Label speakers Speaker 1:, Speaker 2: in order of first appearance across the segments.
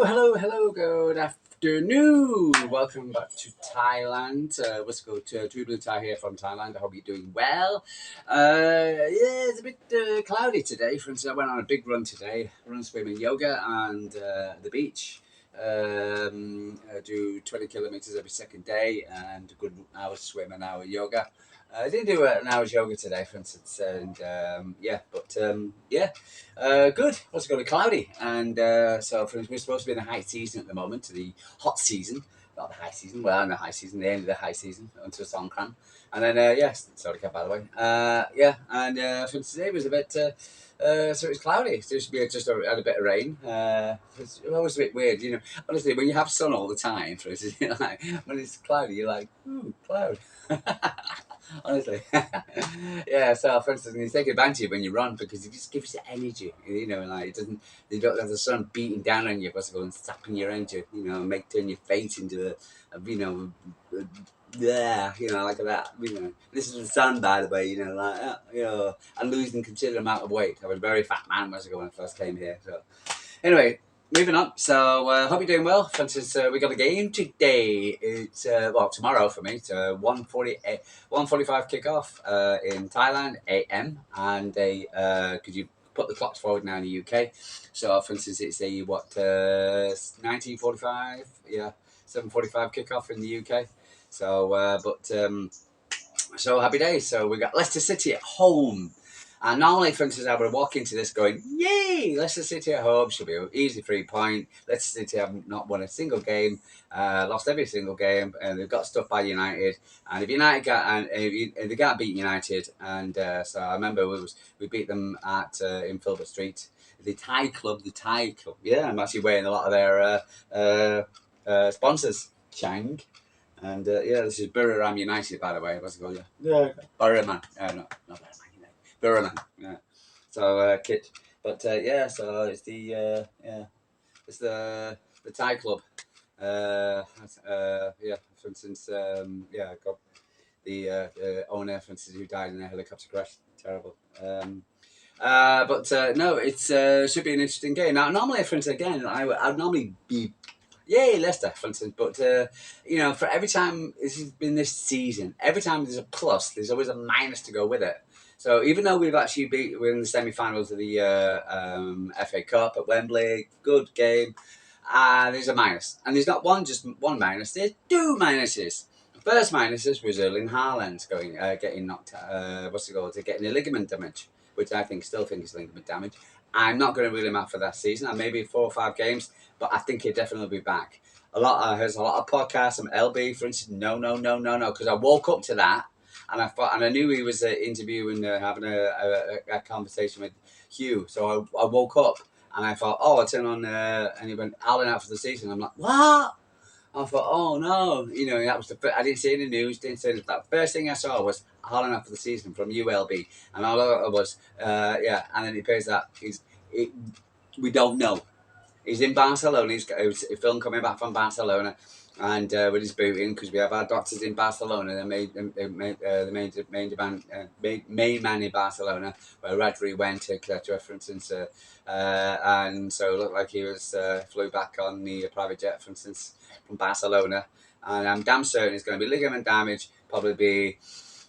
Speaker 1: Hello, good afternoon. Welcome back to Thailand. Let's go to True Blue Thai here from Thailand. I hope you're doing well. It's a bit cloudy today. For instance, I went on a big run today. Run, swimming, yoga, and the beach. I do 20 kilometers every second day and a good hour swim, an hour yoga. I didn't do an hour's yoga today, for instance, and good. It's going to be cloudy, and so for instance, we're supposed to be in the high season at the moment, the hot season, not the high season. Well, in the high season, the end of the high season until Songkran, and then yes, sorry, by the way, for instance, today was a bit. So it's cloudy. It used to be just had a bit of rain. It's always a bit weird, you know. Honestly, when you have sun all the time, for instance, like, when it's cloudy, you're like, ooh, cloud. Honestly, yeah. So, for instance, you take advantage of it when you run because it just gives you energy. You know, like it doesn't. You don't have the sun beating down on you, possible, and sapping your energy. You know, turn your face into like that. You know, this is the sun, by the way. You know, I'm losing considerable amount of weight. I was a very fat man when I first came here. So, anyway. Moving on, so hope you're doing well. For instance, we got a game today. It's tomorrow for me. It's 1:45 kickoff in Thailand AM, and because you put the clocks forward now in the UK. So for instance, it's a 19:45, 7:45 kickoff in the UK. So so happy days. So we got Leicester City at home. And normally, for instance, I would walk into this going, yay, Leicester City at home should be an easy 3 point. Leicester City have not won a single game, lost every single game, and they've got stuff by United. And if United they can't beat United, and so I remember we beat them in Filbert Street, the Thai club. Yeah, I'm actually wearing a lot of their sponsors, Chang. And this is Buriram United, by the way. What's it called? Yeah. Buriram. Not Buriram. Buriram, yeah. So kit, but so it's it's the Thai club. For instance, got the owner, for instance, who died in a helicopter crash. Terrible. No, it's should be an interesting game. Now, normally, for instance, again, I'd normally be. Yay, Leicester, for instance. But, for every time, this has been this season, every time there's a plus, there's always a minus to go with it. So even though we're in the semi-finals of the FA Cup at Wembley, good game, there's a minus. And there's not just one minus, there's two minuses. The first minuses was Erling Haaland getting knocked, getting a ligament damage, which I still think is ligament damage. I'm not going to rule him out for that season. Maybe 4 or 5 games, but I think he'll definitely be back. There's a lot of podcasts from LB, for instance. No, because I woke up to that. And I knew he was interviewing, having a conversation with Hugh. So I woke up and I thought, I'll turn on, and he went, Alan out for the season. I'm like, what? I thought, oh no, that was I didn't see any news, didn't see anything. That first thing I saw was Haaland out for the season from ULB, and all it was, and then he pays that. We don't know. He's in Barcelona. He's got a film coming back from Barcelona. And with his booting, because we have our doctors in Barcelona, the main man in Barcelona, where Rodri went, etc. For instance, and so it looked like he flew back on the private jet, for instance, from Barcelona. And I'm damn certain it's going to be ligament damage. Probably be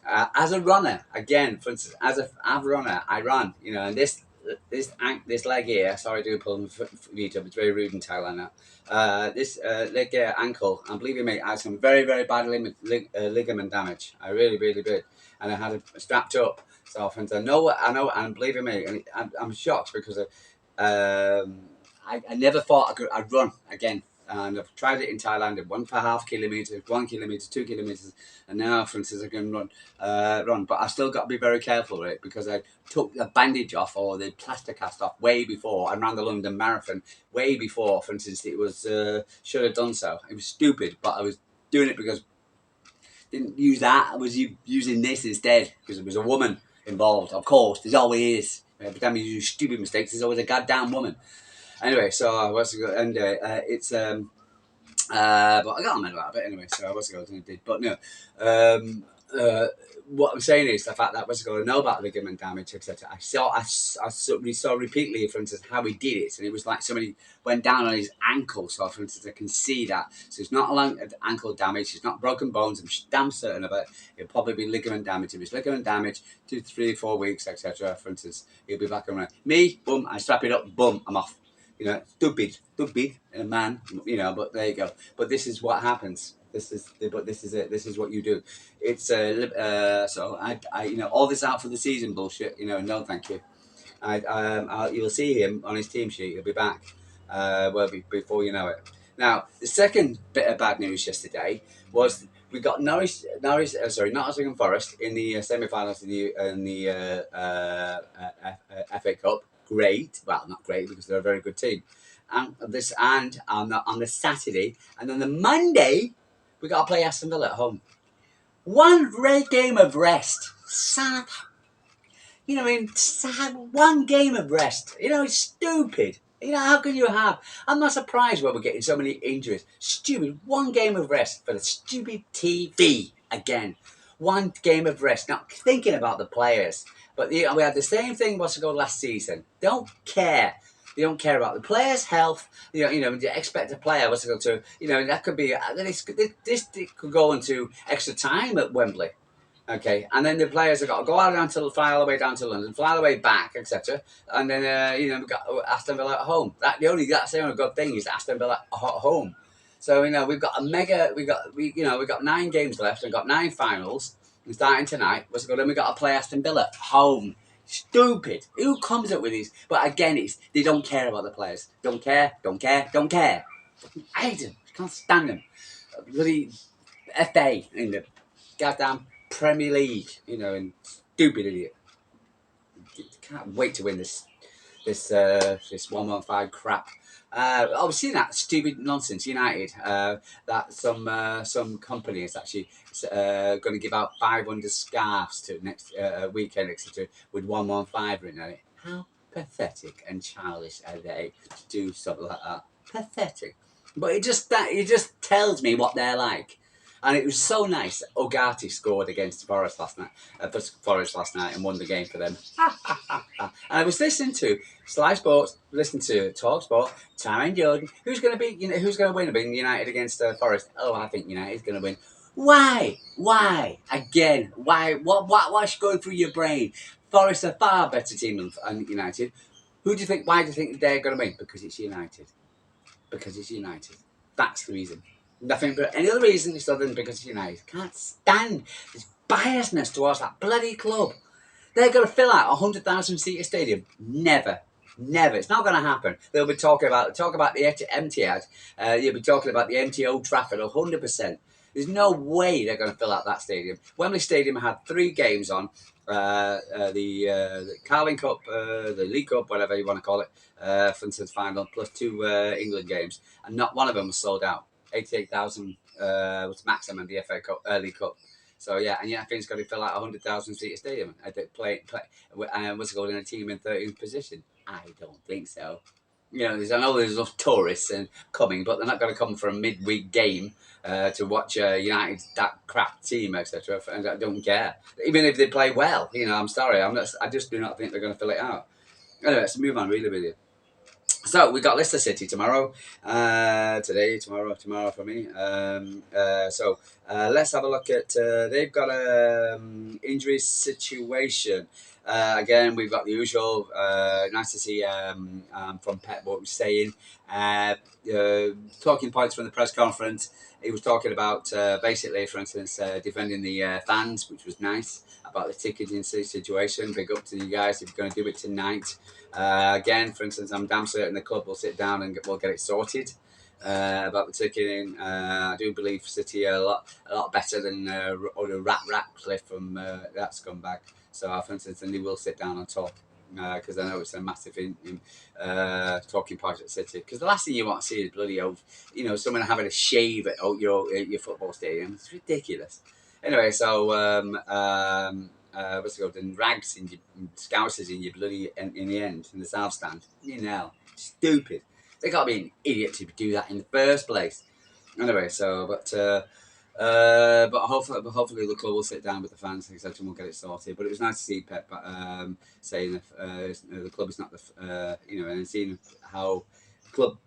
Speaker 1: as a runner again. For instance, as a runner, I run. And this leg here, sorry to pull YouTube, it's very rude in Thailand now. This leg here, ankle, and believe me, I had some very, very bad ligament damage. I really, really did. And I had it strapped up. So I know, and believe me, and I'm shocked because I never thought I'd run again. And I've tried it in Thailand at 1.5 kilometers, 1 kilometer, 2 kilometers, and now, for instance, I can run. But I still got to be very careful with it because I took the bandage off or the plaster cast off way before. I ran the London Marathon way before, for instance. It was should have done so. It was stupid, but I was doing it because I didn't use that. I was using this instead because there was a woman involved. Of course, there's always is. Every time you do stupid mistakes, there's always a goddamn woman. Anyway, so I was and it's but I got a medal out of it anyway. So I was going to do, but no, what I'm saying is the fact that was going to know about ligament damage, etc. We saw repeatedly, for instance, how he did it, and it was like somebody went down on his ankle. So, for instance, I can see that. So it's not a long ankle damage. It's not broken bones. I'm damn certain of it. It'll probably be ligament damage. If it's ligament damage, 2, 3, 4 weeks, etc. For instance, he'll be back and running. Me, boom, I strap it up, boom, I'm off. You know, stupid, a man. You know, but there you go. But this is what happens. This is it. This is what you do. It's so I you know, all this out for the season bullshit. You know, no, thank you. You'll see him on his team sheet. He'll be back. Before you know it. Now, the second bit of bad news yesterday was we got Nottingham Forest in the semi-finals in the FA Cup. Great. Well, not great because they're a very good team. And on the Saturday, and then the Monday, we got to play Aston Villa at home. One great game of rest. Sad. You know, one game of rest. You know, it's stupid. You know, how can you have? I'm not surprised why we're getting so many injuries. Stupid. One game of rest for the stupid TV again. One game of rest. Not thinking about the players. But we had the same thing last season. Don't care. They don't care about the players' health. You know, you expect a player that could be this could go into extra time at Wembley. Okay, and then the players have got to go out fly all the way down to London, fly all the way back, etc. And then we've got Aston Villa at home. That's the only good thing is Aston Villa at home. So we've got we've got 9 games left and got 9 finals. And starting tonight, then we got to play Aston Villa at home. Stupid. Who comes up with these? But again, they don't care about the players. Don't care. I hate them. Can't stand them. Bloody FA in the goddamn Premier League, and stupid idiot. Can't wait to win this 115 crap. I've seen that stupid nonsense. United, that some company is actually going to give out 500 scarves to next weekend, etc. with 115 written on it. How pathetic and childish are they to do something like that? Pathetic. But it just tells me what they're like. And it was so nice that Ugarte scored against Forest last night and won the game for them. And I was listening to Sly Sports, listening to Talk Sport, Tyron Jordan. Who's going to win? Being United against Forest? Oh, I think United's going to win. Why? Again? Why? What's going through your brain? Forest are a far better team than United. Why do you think they're going to win? Because it's United. That's the reason. Nothing but any other reason other than because United. Can't stand this biasness towards that bloody club. They're going to fill out a 100,000-seater stadium. Never. It's not going to happen. They'll be talking about the Etihad. You'll be talking about the empty Old Trafford 100%. There's no way they're going to fill out that stadium. Wembley Stadium had 3 games on. The Carling Cup, the League Cup, whatever you want to call it, for instance, final, plus 2 England games. And not one of them was sold out. 88,000 was maximum in the FA Cup, League Cup. So yeah, and I think it's going to fill out a 100,000-seater stadium. I think play, was going in a team in 13th position. I don't think so. I know there's enough tourists coming, but they're not going to come for a midweek game to watch United that crap team, etc. And I don't care, even if they play well. I'm sorry, I just do not think they're going to fill it out. Anyway, let's move on really with you. So we got Leicester City tomorrow. Tomorrow for me. So let's have a look at. They've got a injury situation. Again, we've got the usual. Nice to see from Pep what was saying. Talking points from the press conference. He was talking about basically, for instance, defending the fans, which was nice. About the ticketing situation. Big up to you guys if you're going to do it tonight. Again, for instance, I'm damn certain the club will sit down and we'll get it sorted. About the ticketing, I do believe City are a lot better than Ratcliffe from that scumbag. So, for instance, then they will sit down and talk. Because I know it's a massive talking point at City. Because the last thing you want to see is bloody someone having a shave at your football stadium. It's ridiculous. Anyway, so what's it called? And rags in your scousers in your bloody in the end in the south stand. Stupid. They got to be an idiot to do that in the first place. Anyway, so Hopefully the club will sit down with the fans, etc., and we'll get it sorted. But it was nice to see Pep saying if the club is not and seeing how club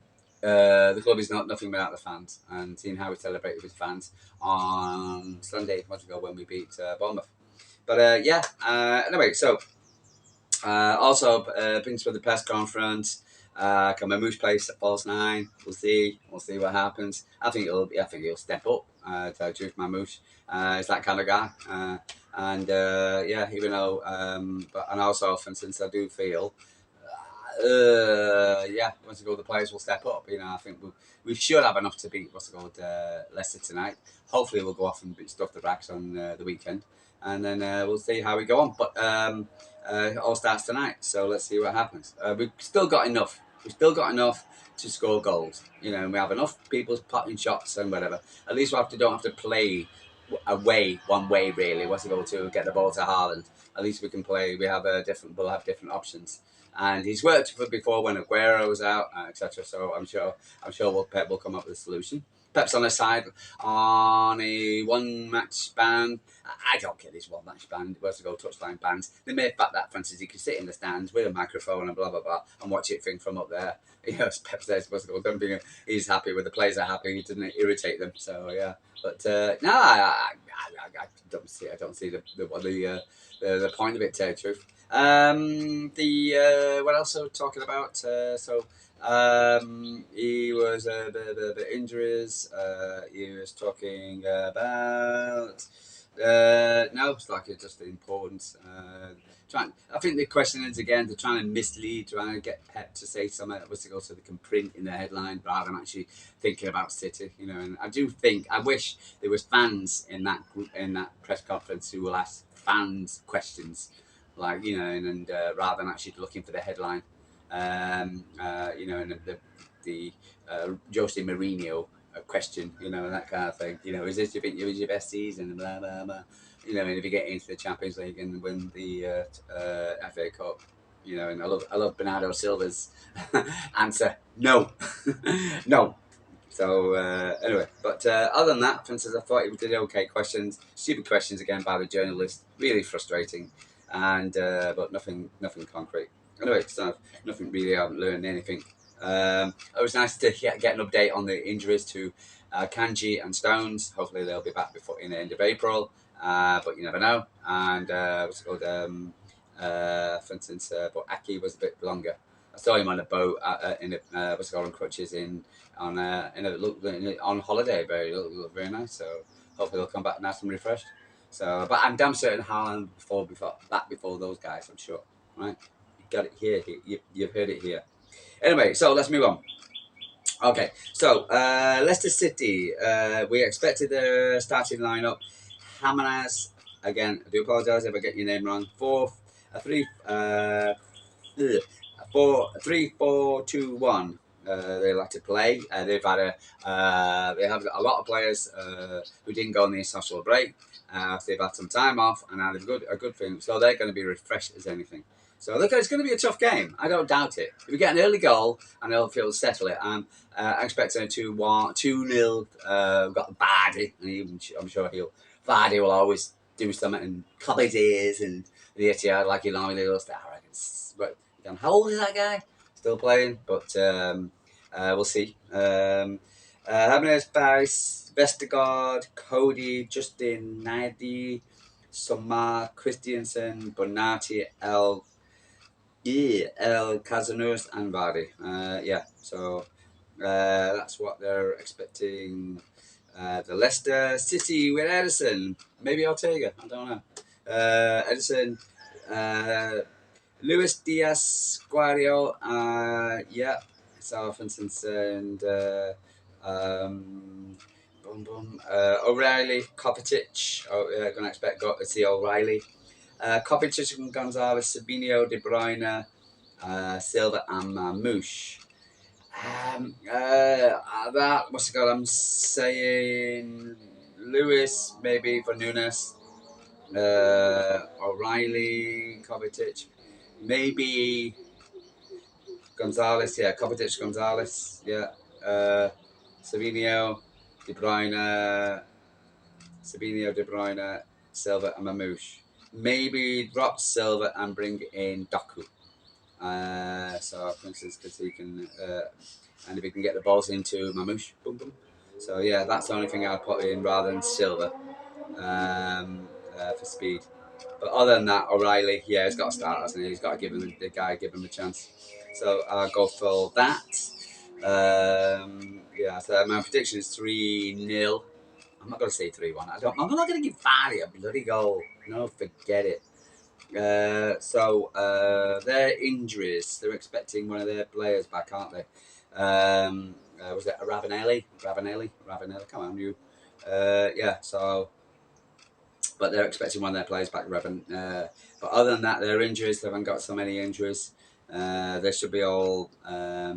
Speaker 1: the club is not nothing without the fans, and seeing how we celebrated with fans on Sunday months ago when we beat Bournemouth. But anyway, so also brings for the press conference. Can Mamouche play false nine? We'll see. We'll see what happens. I think he'll step up. To tell the truth, Mamouche is that kind of guy. Even though, and also, for instance, I do feel, once we go, the players will step up. I think we should have enough to beat Leicester tonight. Hopefully, we'll go off and stuff the racks on the weekend, and then we'll see how we go on. But it all starts tonight, so let's see what happens. We've still got enough. We've still got enough to score goals. And we have enough people potting shots and whatever. At least we don't have to play away one way really. To get the ball to Haaland. At least we can play. We'll have different options. And he's worked before when Aguero was out, etc. So I'm sure Pep will come up with a solution. Pep's on a one-match ban. I don't get this one-match ban. Touchline bans. They made back that, for instance, he can sit in the stands with a microphone and blah blah blah and watch it from up there. As Pep says, he's happy with the players are happy. He didn't irritate them. So yeah, but no, I don't see. I don't see the point of it. To tell the truth. What else are we talking about? He was the injuries. He was talking about. No, it's like it's just the importance. I think the question is again they're trying to mislead, trying to get Pep to say something so they can print in the headline rather than actually thinking about City. And I wish there was fans in that group in that press conference who will ask fans questions, rather than actually looking for the headline. And the Jose Mourinho question, that kind of thing. Is this, you think, it was your best season? Blah blah blah. And if you get into the Champions League and win the FA Cup, and I love Bernardo Silva's answer, no, no. So anyway, but other than that, for instance, I thought he did okay questions, stupid questions again by the journalist, really frustrating, and but nothing concrete. Anyway, so nothing really. I haven't learned anything. It was nice to get an update on the injuries to Kanji and Stones. Hopefully they'll be back before in the end of April, but you never know. And for instance, but Aki was a bit longer. I saw him on a boat on crutches on holiday. Very nice. So hopefully they'll come back nice and refreshed. So, but I'm damn certain Haaland before those guys. I'm sure, right? Got it here. You've heard it here. Anyway, so let's move on. Okay, so Leicester City. We expected their starting lineup. Jimenez, again, I do apologise if I get your name wrong. 3-4-2-1. They like to play. They have a lot of players who didn't go on the international break. They've had some time off and had a good thing. So they're going to be refreshed as anything. So look, it's going to be a tough game. I don't doubt it. If we get an early goal and they'll settle it, I'm expecting a 2-1, 2-0. We've got Vardy, and I'm sure Vardy will always do something and clap his ears and the Etihad like he normally does. But how old is that guy? Still playing, but we'll see. Jimenez, Paris, Vestergaard, Cody, Justin, Nadi, Somar, Christiansen, Bonatti, El Casanus, and Vardy. So that's what they're expecting. The Leicester City with Edison, maybe Ortega, I don't know. Edison, Luis Diaz, Guario, so for instance, and O'Reilly, Kovacic. Going to expect to see O'Reilly. Kovacic and Gonzalez, Sabinho, De Bruyne, Silva, and Mamouche. I'm saying Lewis, maybe for Nunes, O'Reilly, Kovacic, maybe Gonzalez, Kovacic, Gonzalez, Savino, De Bruyne, Sabinho, De Bruyne, Silva, and Mamouche. Maybe drop Silva and bring in Doku. So, for instance, because he can, and if he can get the balls into Mamouche, boom, boom. So, yeah, that's the only thing I'd put in rather than Silva for speed. But other than that, O'Reilly, yeah, he's got to start, hasn't he? He's got to give him give him a chance. So I'll go for that. Yeah, so my prediction is 3-0. I'm not going to say 3-1. I'm not going to give Vardy a bloody goal. No, forget it. Their injuries, they're expecting one of their players back, aren't they? Was it Ravanelli? Come on, you. Yeah, so, but they're expecting one of their players back, but other than that, their injuries, they haven't got so many injuries. They should be all, I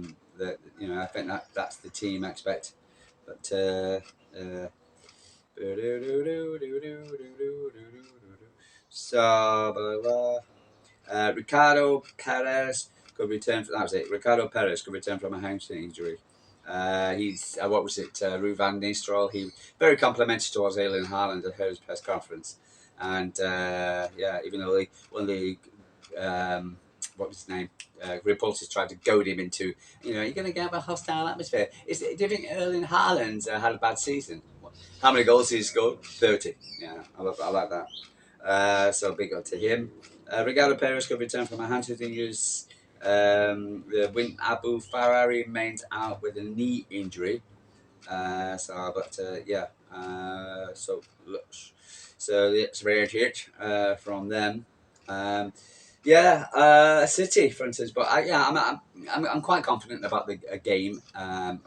Speaker 1: think that's the team I expect. But, Ricardo Perez could return. That was it. Ricardo Perez could return from a hamstring injury. He's what was it? Ruud van Nistelrooy. He very complimentary towards Haaland at his press conference, and even though one of the what was his name? Reporters tried to goad him into, you're going to have a hostile atmosphere. Do you think Haaland had a bad season? How many goals he scored? 30. Yeah, I like that. So big up to him. Ricardo Perez could return from a hamstring injury. Abu Farari remains out with a knee injury. So let's read it from them. City, for instance. But I'm quite confident about the game.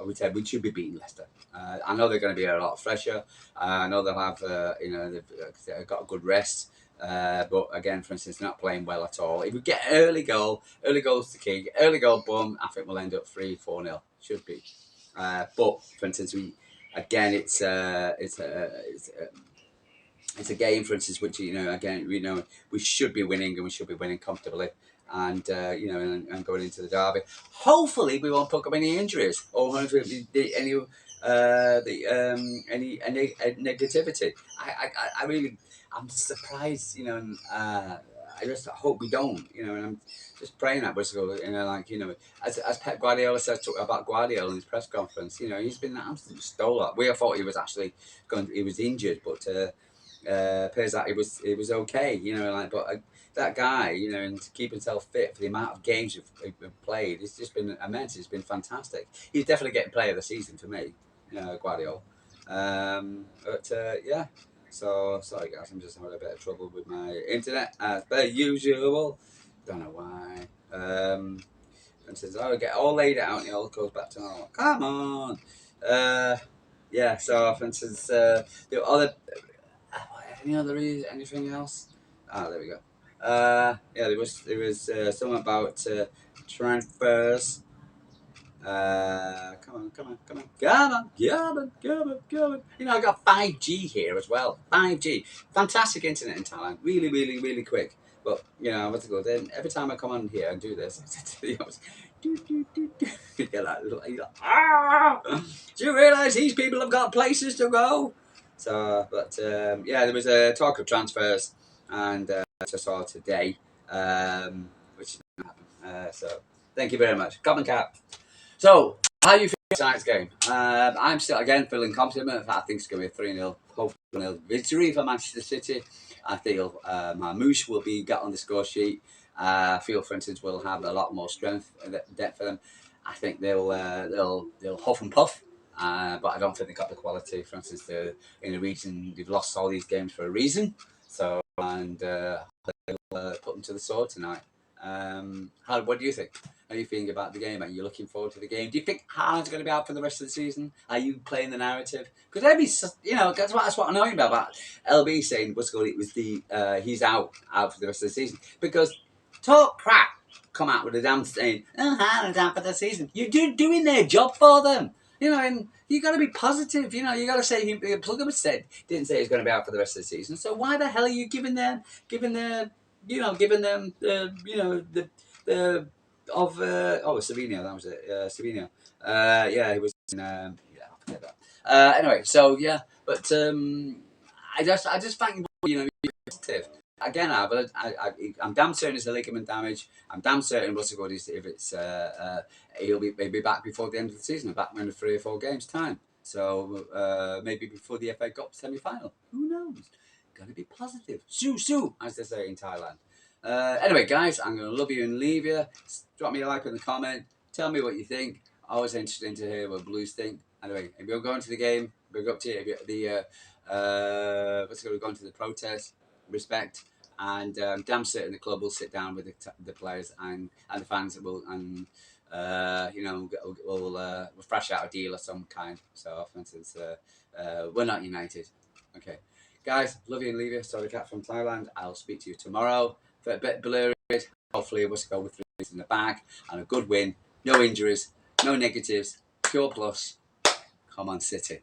Speaker 1: We said we should be beating Leicester. I know they're going to be a lot fresher. I know they'll have, they've got a good rest. But again, for instance, not playing well at all. If we get early goals to kick, early goal, boom, I think we'll end up 3-4-0. Should be. But for instance, it's a game, for instance, which we should be winning, and we should be winning comfortably, and and going into the derby. Hopefully, we won't pick up any injuries or any negativity. I'm surprised, I just hope we don't, and I'm just praying that as Pep Guardiola says about Guardiola in his press conference, he's been an absolute stolen. We thought he was actually he was injured, but appears that it was okay, that guy, and to keep himself fit for the amount of games we've played, it's just been immense. It's been fantastic. He's definitely getting player of the season for me, Guardiola. Yeah. So sorry guys, I'm just having a bit of trouble with my internet as per usual. Don't know why. And says, "Oh, get all laid out, and it all goes back to normal." Come on. So for instance, the other. Anything else? There we go. There was something about transfers. Come on. I got 5G here as well. 5G, fantastic internet in Thailand. Really, really, really quick. But what's it called? Then every time I come on here and do this, you get that little, do you realise these people have got places to go? So, but there was a talk of transfers, and I saw today, which didn't happen. So, thank you very much. Come and cap. So, how do you feel tonight's game? I'm still again feeling confident. I think it's going to be a 3-0, hopefully victory for Manchester City. I feel Marmouche will get on the score sheet. I feel, for instance, we'll have a lot more strength and depth for them. I think they'll huff and puff. But I don't think they've got the quality. For instance, they're in a region, they've lost all these games for a reason. So, and they'll put them to the sword tonight. What do you think? How are you feeling about the game? Are you looking forward to the game? Do you think Haaland's going to be out for the rest of the season? Are you playing the narrative? Because that's what annoying me about LB saying it was he's out for the rest of the season. Because talk crap, come out with a damn saying, Haaland's out for the season. You're doing their job for them. And you got to be positive. You got to say Plugum didn't say he's going to be out for the rest of the season. So why the hell are you giving them Savino, that was it. Savino. He was. I'll forget that. Anyway, so yeah, but I just think you're positive. Again, I'm damn certain it's a ligament damage. I'm damn certain what's good is if it's he'll be back before the end of the season, back in 3 or 4 games time. So maybe before the FA Cup semi-final. Who knows? Gonna be positive. Sue, as they say in Thailand. Anyway, guys, I'm gonna love you and leave you. Drop me a like in the comment. Tell me what you think. Always interesting to hear what Blues think. Anyway, if you're going to the game, we'll go up to you. If you're going to the protest, respect, and damn certain the club will sit down with the players and the fans will we'll thrash out a deal of some kind. So, for instance, we're not united. Okay, guys, love you and leave you. Sorry, cat from Thailand. I'll speak to you tomorrow. For a bit blurry, hopefully we'll go with 3 in the back and a good win. No injuries, no negatives, pure plus. Come on, City.